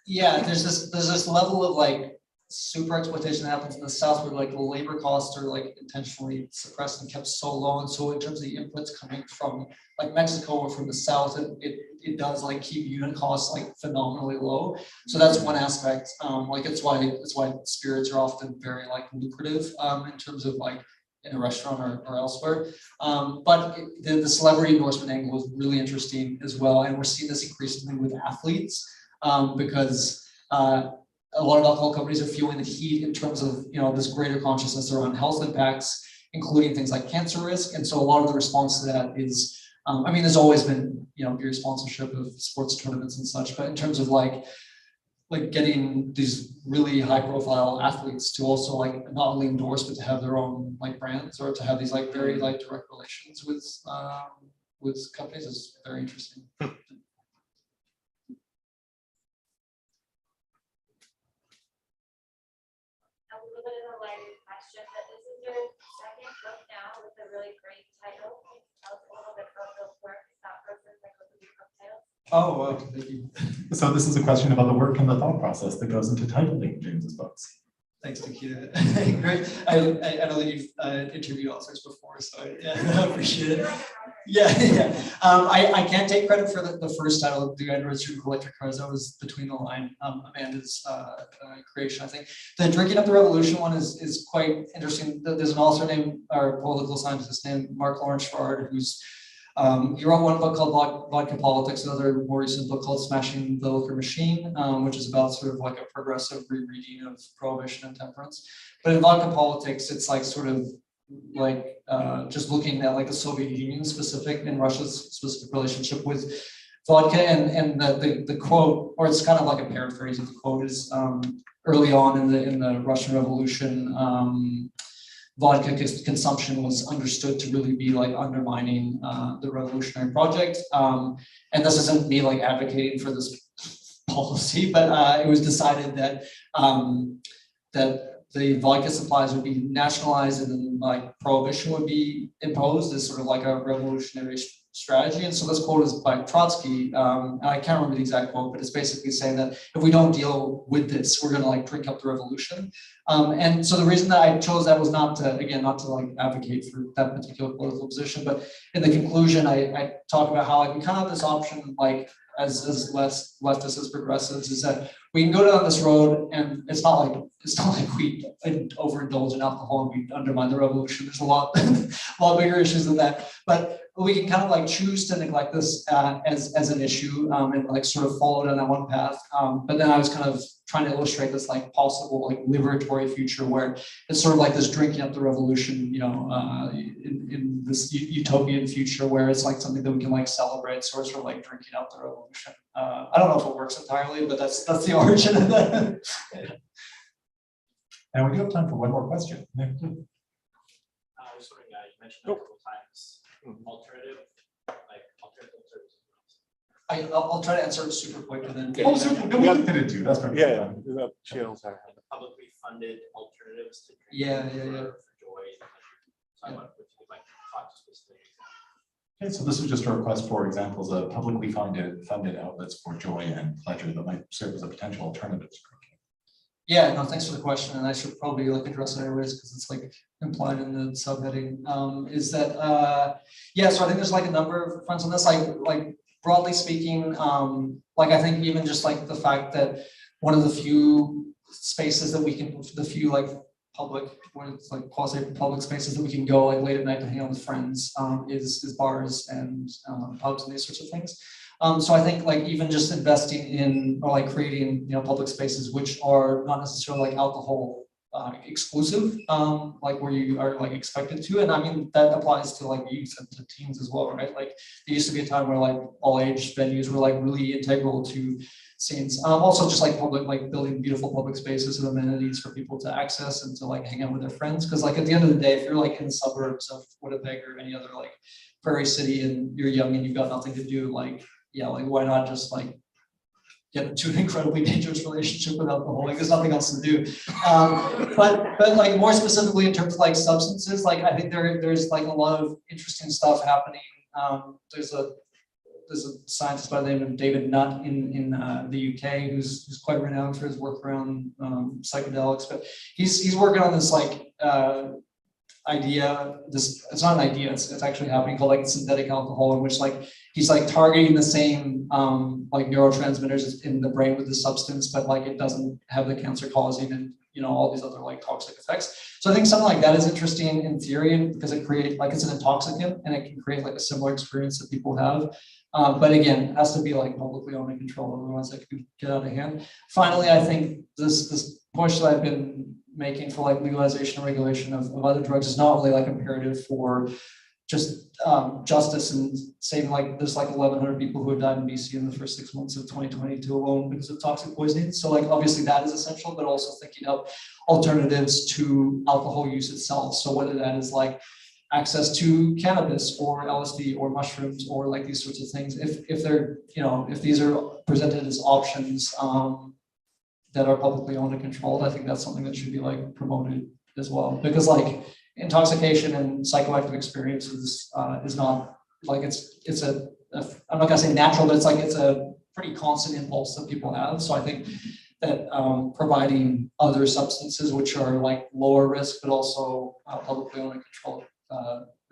there's this level of like super exploitation that happens in the South where like the labor costs are like intentionally suppressed and kept so low. And so in terms of the inputs coming from like Mexico or from the South, it does like keep unit costs like phenomenally low. So that's one aspect. Like it's why spirits are often very like lucrative in terms of like in a restaurant or elsewhere. But the celebrity endorsement angle is really interesting as well. And we're seeing this increasingly with athletes because a lot of alcohol companies are feeling the heat in terms of, you know, this greater consciousness around health impacts, including things like cancer risk. And so a lot of the response to that is, I mean, there's always been, you know, beer sponsorship of sports tournaments and such, but in terms of like getting these really high profile athletes to also like not only endorse, but to have their own like brands or to have these like very like direct relations with companies is very interesting. A little bit of a lighter question, but this is your second book now with a really great title. Can you tell us a little bit about the work that process that goes into your book title? Oh, wow, thank you. So this is a question about the work and the thought process that goes into titling James's books. Thanks, Nikita. Great. I know that you've interviewed authors before, so I appreciate it. Yeah. I can't take credit for the first title, The Anniversary of Electric Cars. That was between the line, Amanda's creation. I think the Drinking Up the Revolution one is quite interesting. There's an author named, or political scientist named Mark Lawrence Schward, who's he wrote one book called Vodka Politics, another more recent book called Smashing the Liquor Machine, which is about sort of like a progressive rereading of prohibition and temperance. But in Vodka Politics, it's like sort of like just looking at like the Soviet Union specific and Russia's specific relationship with vodka, and the quote, or it's kind of like a paraphrase of the quote, is early on in the Russian Revolution. Vodka consumption was understood to really be like undermining the revolutionary project. And this isn't me like advocating for this policy, but it was decided that that the vodka supplies would be nationalized and then like prohibition would be imposed as sort of like a revolutionary strategy. And so this quote is by Trotsky. And I can't remember the exact quote, but it's basically saying that if we don't deal with this, we're going to like drink up the revolution. And so the reason that I chose that was not to like advocate for that particular political position, but in the conclusion, I talk about how like we kind of have this option, like as leftists, as progressives, is that we can go down this road, and it's not like we overindulge in alcohol and we undermine the revolution. There's a lot bigger issues than that, but we can kind of like choose to neglect this as an issue and like sort of follow down that one path. But then I was kind of trying to illustrate this like possible like liberatory future where it's sort of like this drinking up the revolution, you know, in this utopian future where it's like something that we can like celebrate. So it's sort of like drinking up the revolution. I don't know if it works entirely, but that's the origin of that. And we do have time for one more question. I was wondering, you mentioned a couple times alternative services. I'll try to answer it super quick and then. Oh, super. No, we can fit it too. That's perfect. Yeah, chills. Publicly funded alternatives to drink Yeah. for joy and pleasure. So I wonder if you could like talk to specific examples. Okay, so this is just a request for examples of publicly funded outlets for joy and pleasure that might serve as a potential alternative to drinking. Yeah, no, thanks for the question, and I should probably like address it anyways because it's like implied in the subheading. Is that yeah? So I think there's like a number of fronts on this. Like broadly speaking, like I think even just like the fact that one of the few spaces that we can, the few like public, when it's like quasi-public spaces that we can go like late at night to hang out with friends is bars and pubs and these sorts of things. So I think like even just investing in or like creating, you know, public spaces which are not necessarily like alcohol exclusive, like where you are like expected to, and I mean that applies to like youth and to teens as well, right? Like there used to be a time where like all age venues were like really integral to scenes. Also just like public, like building beautiful public spaces and amenities for people to access and to like hang out with their friends. Because like at the end of the day, if you're like in the suburbs of Winnipeg or any other like prairie city and you're young and you've got nothing to do, like yeah, like why not just like get into an incredibly dangerous relationship with alcohol? Like there's nothing else to do. But like more specifically in terms of like substances, like I think there's like a lot of interesting stuff happening. There's a there's a scientist by the name of David Nutt in the UK who's quite renowned for his work around psychedelics, but he's working on this like idea. It's not an idea. It's actually happening, called like synthetic alcohol, in which like he's like targeting the same like neurotransmitters in the brain with the substance, but like it doesn't have the cancer causing and all these other like toxic effects. So I think something like that is interesting in theory because it creates like it's an intoxicant and it can create like a similar experience that people have. But again, it has to be like publicly owned and controlled, otherwise it could get out of hand. Finally, I think this push that I've been making for like legalization and regulation of other drugs is not really like imperative for just justice and saving like there's like 1,100 people who have died in BC in the first 6 months of 2022 alone because of toxic poisoning. So like obviously that is essential, but also thinking of alternatives to alcohol use itself. So whether that is like access to cannabis or LSD or mushrooms or like these sorts of things, if they're if these are presented as options that are publicly owned and controlled, I think that's something that should be like promoted as well, because like intoxication and psychoactive experiences is not like it's a I'm not gonna say natural, but it's a pretty constant impulse that people have. So I think that providing other substances which are like lower risk but also publicly owned and controlled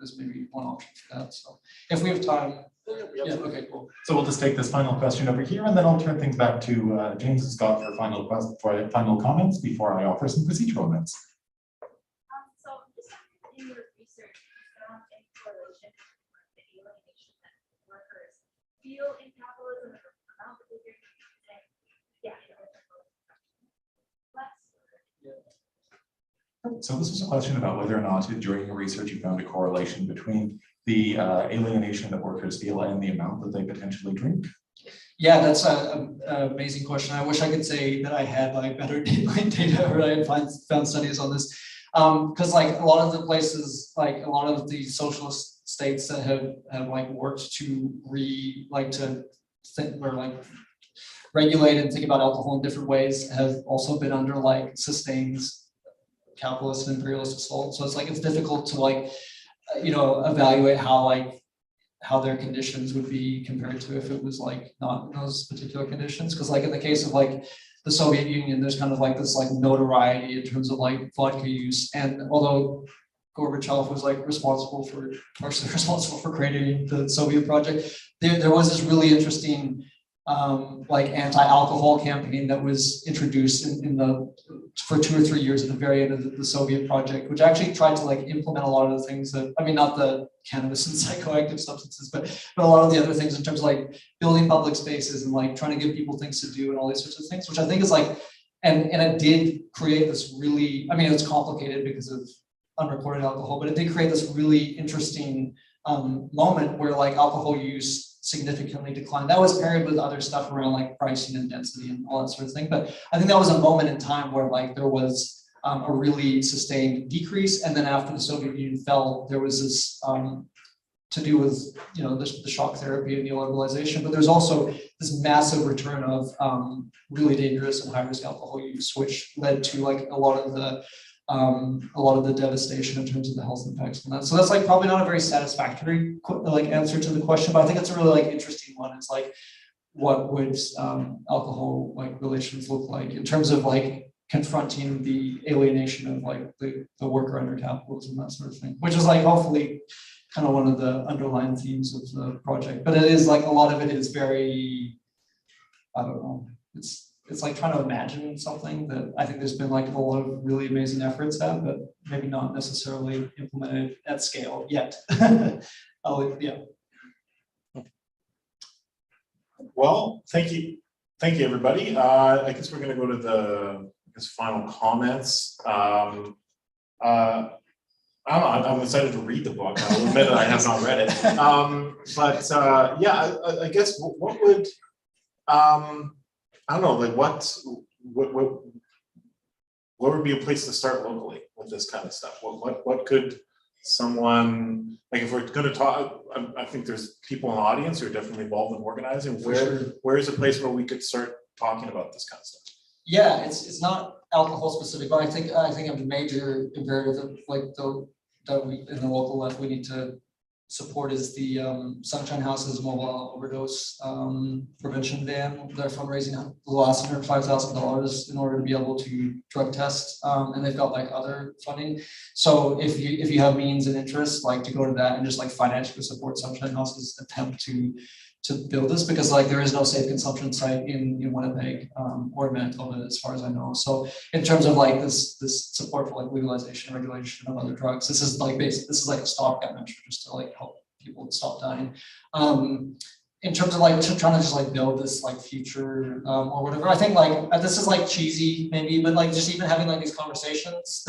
is maybe one option for that. So if we have time, yeah, okay, cool. So we'll just take this final question over here, and then I'll turn things back to James and Scott for final comments before I offer some procedural notes. So just in your research, you found any correlation with the alienation that workers feel in capitalism, or amount that they're saying, yeah, So this was a question about whether or not during your research you found a correlation between the alienation that workers feel and the amount that they potentially drink. Yeah, that's an amazing question. I wish I could say that I had like better data or I had found studies on this. Because like a lot of the places, like a lot of the socialist states that have like worked to regulate and think about alcohol in different ways have also been under like sustained capitalist and imperialist assault. So it's like it's difficult to like evaluate how their conditions would be compared to if it was like not in those particular conditions. Because like in the case of like the Soviet Union, there's kind of like this like notoriety in terms of like vodka use. And although Gorbachev was like partially responsible for creating the Soviet project, there was this really interesting like anti-alcohol campaign that was introduced for 2 or 3 years at the very end of the Soviet project, which actually tried to like implement a lot of the things that, I mean, not the cannabis and psychoactive substances, but a lot of the other things in terms of like building public spaces and like trying to give people things to do and all these sorts of things, which I think is like, and it did create this really, I mean, it's complicated because of unreported alcohol, but it did create this really interesting moment where like alcohol use significantly declined. That was paired with other stuff around like pricing and density and all that sort of thing. But I think that was a moment in time where like there was a really sustained decrease. And then after the Soviet Union fell, there was this to do with the shock therapy and neoliberalization. But there's also this massive return of really dangerous and high risk alcohol use, which led to like a lot of the devastation in terms of the health impacts from that. So that's like probably not a very satisfactory like answer to the question, but I think it's a really like interesting one. It's like, what would alcohol like relations look like in terms of like confronting the alienation of like the worker under capitalism, that sort of thing, which is like hopefully kind of one of the underlying themes of the project. But it is like a lot of it is very, I don't know, it's like trying to imagine something that I think there's been like a lot of really amazing efforts at, but maybe not necessarily implemented at scale yet. Yeah. Well, thank you, everybody. I guess we're going to go to the final comments. I don't know. I'm excited to read the book. I'll admit that I have not read it. Yeah, I guess what would I don't know, like what would be a place to start locally with this kind of stuff? What could someone, like if we're going to talk, I think there's people in the audience who are definitely involved in organizing. Where is a place where we could start talking about this kind of stuff? Yeah, it's not alcohol specific, but I think a major imperative that like that we in the local level we need to support is the Sunshine House's mobile overdose prevention van. They're fundraising the last $105,000 in order to be able to drug test, and they've got like other funding. So if you have means and interest, like to go to that and just like financially support Sunshine House's attempt to build this, because like there is no safe consumption site in Winnipeg or Manitoba as far as I know. So in terms of like this support for like legalization, regulation of other drugs, this is like this is like a stopgap measure just to like help people stop dying. In terms of like trying to just like build this like future or whatever, I think like this is like cheesy maybe, but like just even having like these conversations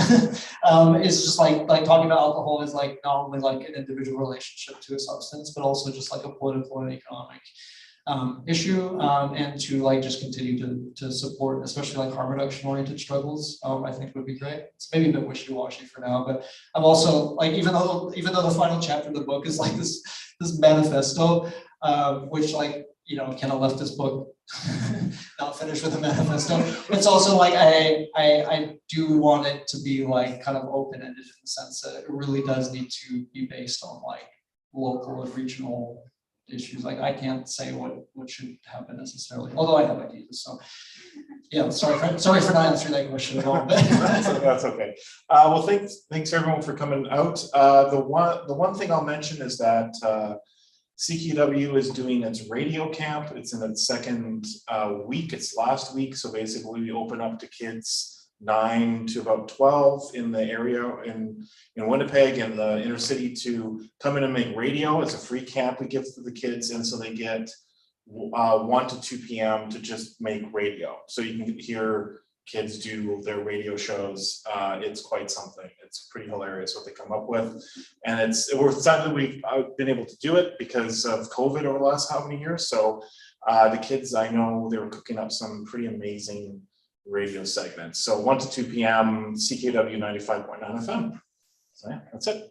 is just like talking about alcohol is like not only like an individual relationship to a substance, but also just like a political and economic issue, and to like just continue to support, especially like harm reduction oriented struggles, I think would be great. It's maybe a bit wishy-washy for now, but I'm also like, even though the final chapter of the book is like this manifesto, which like, you know, kind of left this book not finished with a manifesto. It's also like I do want it to be like kind of open-ended in the sense that it really does need to be based on like local and regional issues. Like I can't say what should happen necessarily, although I have ideas. So yeah, sorry for not answering that question at all. That's okay. Well, thanks everyone for coming out. The one thing I'll mention is that CQW is doing its radio camp. It's in its second week. It's last week. So basically we open up to kids 9 to about 12 in the area in Winnipeg and the inner city to come in and make radio. It's a free camp we give to the kids. And so they get 1 to 2 p.m. to just make radio. So you can hear kids do their radio shows. It's quite something. It's pretty hilarious what they come up with. And we're excited that we've been able to do it because of COVID over the last how many years. So the kids, I know they were cooking up some pretty amazing radio segments. So 1 to 2 p.m. CKW 95.9 FM. So yeah, that's it.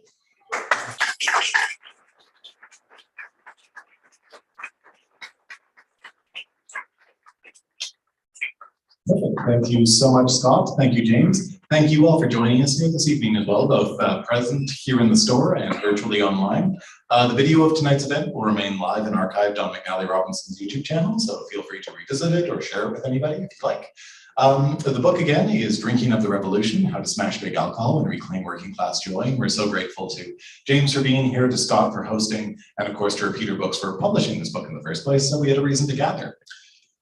Perfect. Thank you so much, Scott. Thank you, James. Thank you all for joining us here this evening as well, both present here in the store and virtually online. The video of tonight's event will remain live and archived on McNally Robinson's YouTube channel, so feel free to revisit it or share it with anybody if you'd like. The book again is Drinking of the Revolution, How to Smash Big Alcohol and Reclaim Working Class Joy. We're so grateful to James for being here, to Scott for hosting, and of course to Repeater Books for publishing this book in the first place, so we had a reason to gather.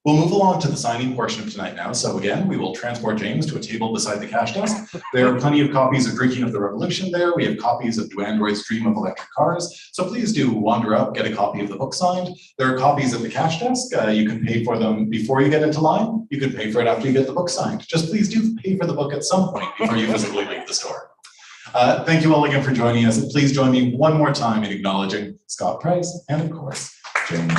We'll move along to the signing portion of tonight now. So again, we will transport James to a table beside the cash desk. There are plenty of copies of Drinking of the Revolution there. We have copies of Duandroid's Dream of Electric Cars. So please do wander up, get a copy of the book signed. There are copies at the cash desk. You can pay for them before you get into line. You can pay for it after you get the book signed. Just please do pay for the book at some point before you physically leave the store. Thank you all again for joining us. And please join me one more time in acknowledging Scott Price and of course, James.